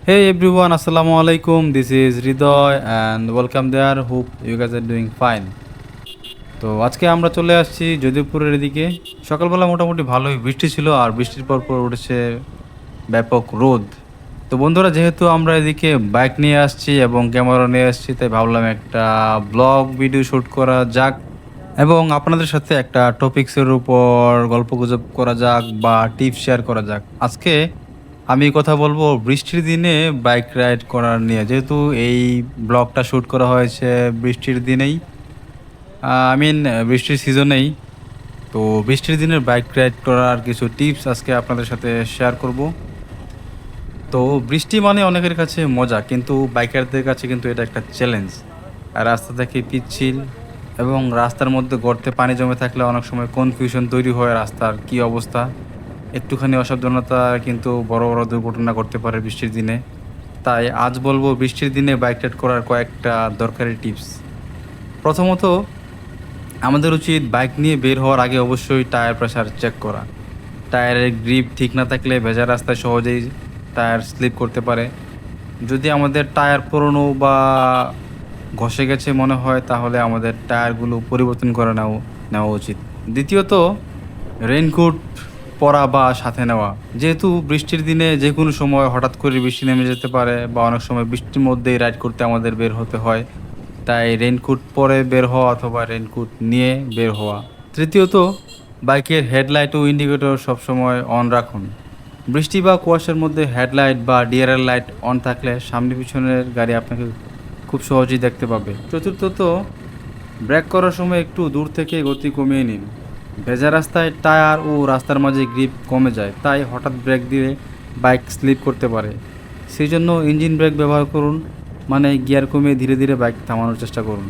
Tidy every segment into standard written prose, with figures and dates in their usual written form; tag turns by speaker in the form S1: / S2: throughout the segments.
S1: Hey everyone, Assalamu alaikum. This is Ridoy and welcome there. Hope you guys are doing fine. তো আজকে আমরা চলে আসছি যদিপুরের এদিকে। সকালবেলা মোটামুটি ভালোই বৃষ্টি ছিল আর বৃষ্টির পর উঠেছে ব্যাপক রোদ। তো বন্ধুরা, যেহেতু আমরা এদিকে বাইক নিয়ে আসছি এবং ক্যামেরা নিয়ে আসছি, তাই ভাবলাম একটা ব্লগ ভিডিও শ্যুট করা যাক এবং আপনাদের সাথে একটা টপিক্সের উপর গল্পগুজব করা যাক বা টিপস শেয়ার করা যাক। আজকে আমি কথা বলবো বৃষ্টির দিনে বাইক রাইড করার নিয়ে, যেহেতু এই ব্লগটা শ্যুট করা হয়েছে বৃষ্টির দিনেই, বৃষ্টির সিজনেই। তো বৃষ্টির দিনের বাইক রাইড করার কিছু টিপস আজকে আপনাদের সাথে শেয়ার করব। তো বৃষ্টি মানে অনেকের কাছে মজা, কিন্তু বাইকারদের কাছে কিন্তু এটা একটা চ্যালেঞ্জ। আর রাস্তা থেকে পিচ্ছিল এবং রাস্তার মধ্যে গর্তে পানি জমে থাকলে অনেক সময় কনফিউশন তৈরি হয় রাস্তার কী অবস্থা। একটুখানি অসাবধানতা কিন্তু বড় বড় দুর্ঘটনা করতে পারে বৃষ্টির দিনে। তাই আজ বলবো বৃষ্টির দিনে বাইক রাইড করার কয়েকটা দরকারি টিপস। প্রথমত, আমাদের উচিত বাইক নিয়ে বের হওয়ার আগে অবশ্যই টায়ার প্রেশার চেক করা। টায়ারের গ্রিপ ঠিক না থাকলে ভেজা রাস্তায় সহজেই টায়ার স্লিপ করতে পারে। যদি আমাদের টায়ার পুরনো বা ঘষে গেছে মনে হয়, তাহলে আমাদের টায়ারগুলো পরিবর্তন করে নেওয়া উচিত। দ্বিতীয়ত, রেইনকোট পরা বা সাথে নেওয়া। যেহেতু বৃষ্টির দিনে যে কোনো সময় হঠাৎ করে বৃষ্টি নেমে যেতে পারে বা অনেক সময় বৃষ্টির মধ্যেই রাইড করতে আমাদের বের হতে হয়, তাই রেইনকোট পরে বের হওয়া অথবা রেইনকোট নিয়ে বের হওয়া। তৃতীয়ত, বাইকের হেডলাইট ও ইন্ডিকেটর সবসময় অন রাখুন। বৃষ্টি বা কুয়াশার মধ্যে হেডলাইট বা ডিআরএল লাইট অন থাকলে সামনে পিছনের গাড়ি আপনাকে খুব সহজেই দেখতে পাবে। চতুর্থত, ব্রেক করার সময় একটু দূর থেকে গতি কমিয়ে নিন। ভেজা রাস্তায় টায়ার ও রাস্তার মাঝে গ্রিপ কমে যায়, তাই হঠাৎ ব্রেক দিয়ে বাইক স্লিপ করতে পারে। সেই জন্য ইঞ্জিন ব্রেক ব্যবহার করুন, মানে গিয়ার কমিয়ে ধীরে ধীরে বাইক থামানোর চেষ্টা করুন।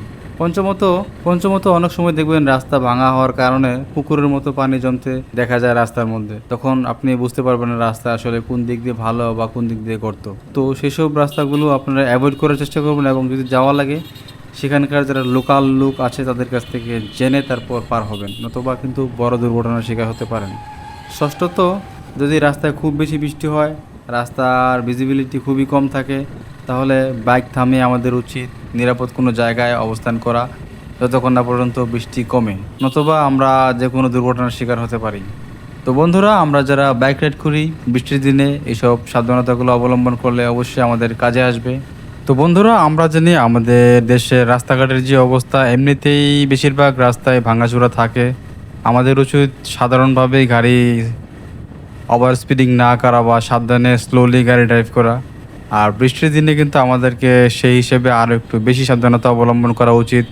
S1: পঞ্চমত অনেক সময় দেখবেন রাস্তা ভাঙা হওয়ার কারণে পুকুরের মতো পানি জমতে দেখা যায় রাস্তার মধ্যে। তখন আপনি বুঝতে পারবেন না রাস্তা আসলে কোন দিক দিয়ে ভালো বা কোন দিক দিয়ে গর্ত। তো সেসব রাস্তাগুলো আপনারা অ্যাভয়েড করার চেষ্টা করবেন এবং যদি যাওয়া লাগে সেখানকার যারা লোকাল লোক আছে তাদের কাছ থেকে জেনে তারপর পার হবেন, নতুবা কিন্তু বড় দুর্ঘটনার শিকার হতে পারেন। ষষ্ঠত, যদি রাস্তায় খুব বেশি বৃষ্টি হয়, রাস্তার ভিজিবিলিটি খুবই কম থাকে, তাহলে বাইক থামিয়ে আমাদের উচিত নিরাপদ কোনো জায়গায় অবস্থান করা যতক্ষণ না পর্যন্ত বৃষ্টি কমে, নতুবা আমরা যে কোনো দুর্ঘটনার শিকার হতে পারি। তো বন্ধুরা, আমরা যারা বাইক রাইড করি বৃষ্টির দিনে এইসব সাবধানতাগুলো অবলম্বন করলে অবশ্যই আমাদের কাজে আসবে। তো বন্ধুরা, আমরা জানি আমাদের দেশের রাস্তাঘাটের যে অবস্থা, এমনিতেই বেশিরভাগ রাস্তায় ভাঙাচোরা থাকে। আমাদের উচিত সাধারণভাবেই গাড়ি ওভার স্পিডিং না করা বা সাবধানে স্লোলি গাড়ি ড্রাইভ করা। আর বৃষ্টির দিনে কিন্তু আমাদেরকে সেই হিসেবে আরও একটু বেশি সাবধানতা অবলম্বন করা উচিত,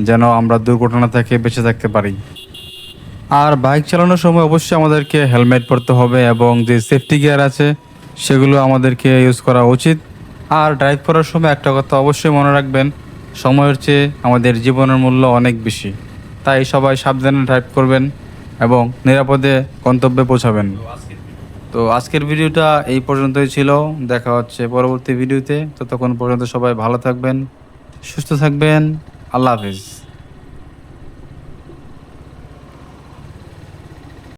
S1: যেন আমরা দুর্ঘটনা থেকে বেঁচে থাকতে পারি। আর বাইক চালানোর সময় অবশ্যই আমাদেরকে হেলমেট পরতে হবে এবং যে সেফটি গিয়ার আছে সেগুলো আমাদেরকে ইউজ করা উচিত। আর ড্রাইভ করার সময় একটা কথা অবশ্যই মনে রাখবেন, সময়ের চেয়ে আমাদের জীবনের মূল্য অনেক বেশি। তাই সবাই সাবধানে ড্রাইভ করবেন এবং নিরাপদে গন্তব্যে পৌঁছাবেন। তো আজকের ভিডিওটা এই পর্যন্তই ছিল। দেখা হচ্ছে পরবর্তী ভিডিওতে। ততক্ষণ পর্যন্ত সবাই ভালো থাকবেন, সুস্থ থাকবেন। আল্লাহ হাফিজ।